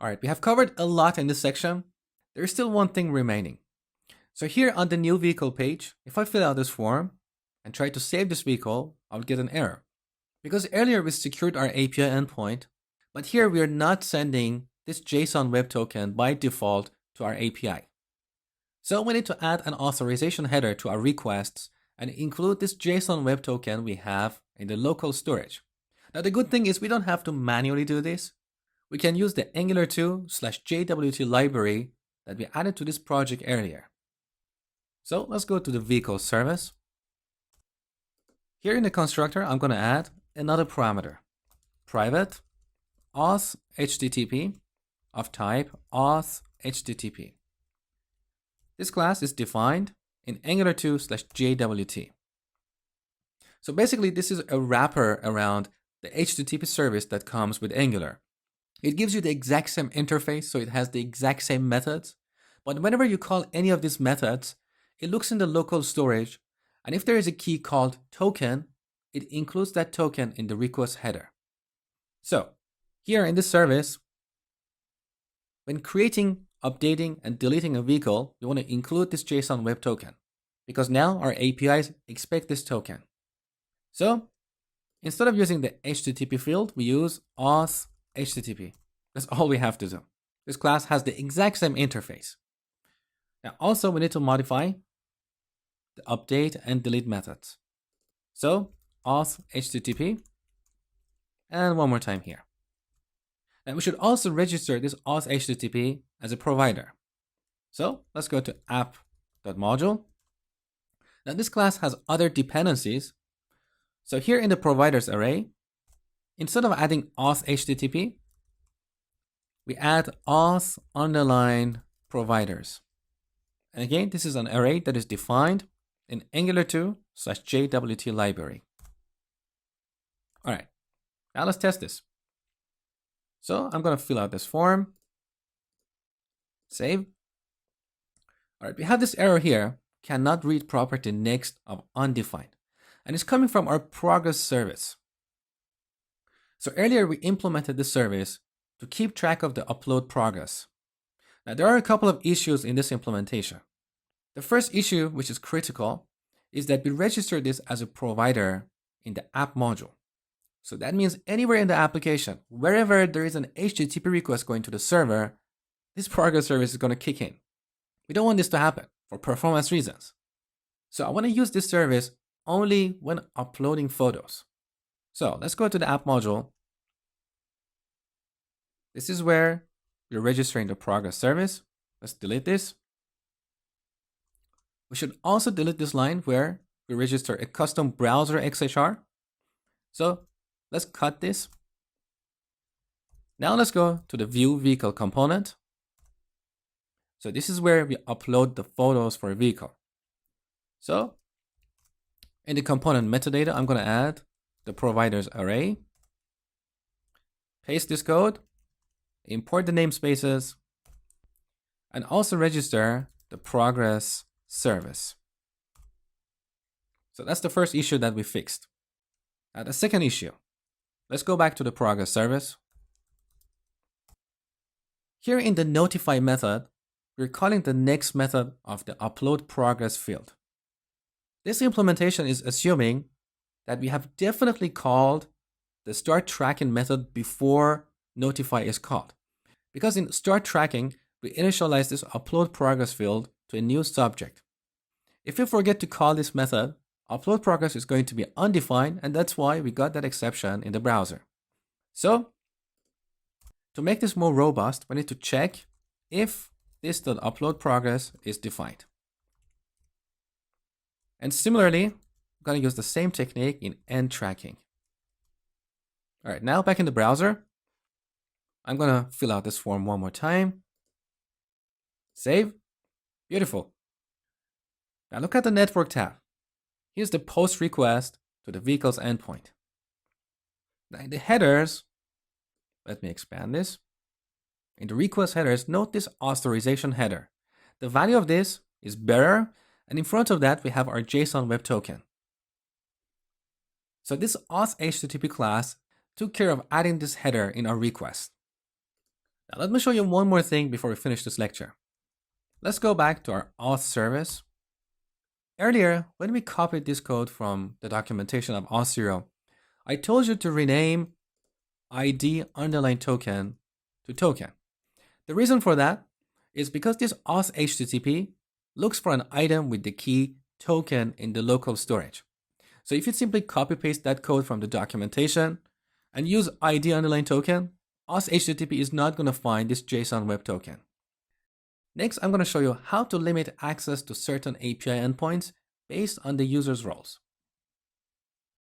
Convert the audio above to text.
All right, we have covered a lot in this section. There is still one thing remaining. So here on the new vehicle page, if I fill out this form and try to save this vehicle, I'll get an error. Because earlier we secured our API endpoint, but here we are not sending this JSON web token by default to our API. So we need to add an authorization header to our requests and include this JSON web token we have in the local storage. Now the good thing is we don't have to manually do this. We can use the Angular2/JWT library that we added to this project earlier. So let's go to the vehicle service. Here in the constructor, I'm going to add another parameter, private auth HTTP of type auth HTTP. This class is defined in Angular2/JWT. So basically, this is a wrapper around the HTTP service that comes with Angular. It gives you the exact same interface, so it has the exact same methods. But whenever you call any of these methods, it looks in the local storage, and if there is a key called token, it includes that token in the request header. So here in this service, when creating, updating, and deleting a vehicle, you want to include this JSON web token because now our APIs expect this token. So instead of using the HTTP field, we use auth HTTP. That's all we have to do. This class has the exact same interface. Now also we need to modify the update and delete methods. So auth HTTP and one more time here. And we should also register this auth HTTP as a provider. So let's go to app.module. Now this class has other dependencies. So here in the providers array, instead of adding auth HTTP, we add auth underline providers. And again, this is an array that is defined in Angular2/JWT library. All right, now let's test this. So I'm going to fill out this form, save. All right, we have this error here, cannot read property next of undefined, and it's coming from our progress service. So earlier we implemented this service to keep track of the upload progress. Now there are a couple of issues in this implementation. The first issue, which is critical, is that we register this as a provider in the app module. So that means anywhere in the application, wherever there is an HTTP request going to the server, this progress service is going to kick in. We don't want this to happen for performance reasons. So I want to use this service only when uploading photos. So let's go to the app module. This is where we're registering the progress service. Let's delete this. We should also delete this line where we register a custom browser XHR. So let's cut this. Now let's go to the view vehicle component. So this is where we upload the photos for a vehicle. So in the component metadata, I'm going to add the providers array, paste this code, import the namespaces, and also register the progress service. So that's the first issue that we fixed. Now the second issue, let's go back to the progress service. Here in the notify method, we're calling the next method of the upload progress field. This implementation is assuming that we have definitely called the start tracking method before notify is called. Because in start tracking, we initialize this upload progress field to a new subject. If we forget to call this method, upload progress is going to be undefined, and that's why we got that exception in the browser. So to make this more robust, we need to check if this.upload progress is defined. And similarly, I'm going to use the same technique in end tracking. All right, now back in the browser, I'm going to fill out this form one more time. Save. Beautiful. Now look at the network tab. Here's the post request to the vehicle's endpoint. Now in the headers, let me expand this. In the request headers, note this authorization header. The value of this is bearer, and in front of that, we have our JSON web token. So this auth HTTP class took care of adding this header in our request. Now let me show you one more thing before we finish this lecture. Let's go back to our auth service. Earlier, when we copied this code from the documentation of auth0, I told you to rename ID underline token to token. The reason for that is because this auth HTTP looks for an item with the key token in the local storage. So if you simply copy paste that code from the documentation and use ID underline token, auth HTTP is not going to find this JSON web token. Next, I'm going to show you how to limit access to certain API endpoints based on the user's roles.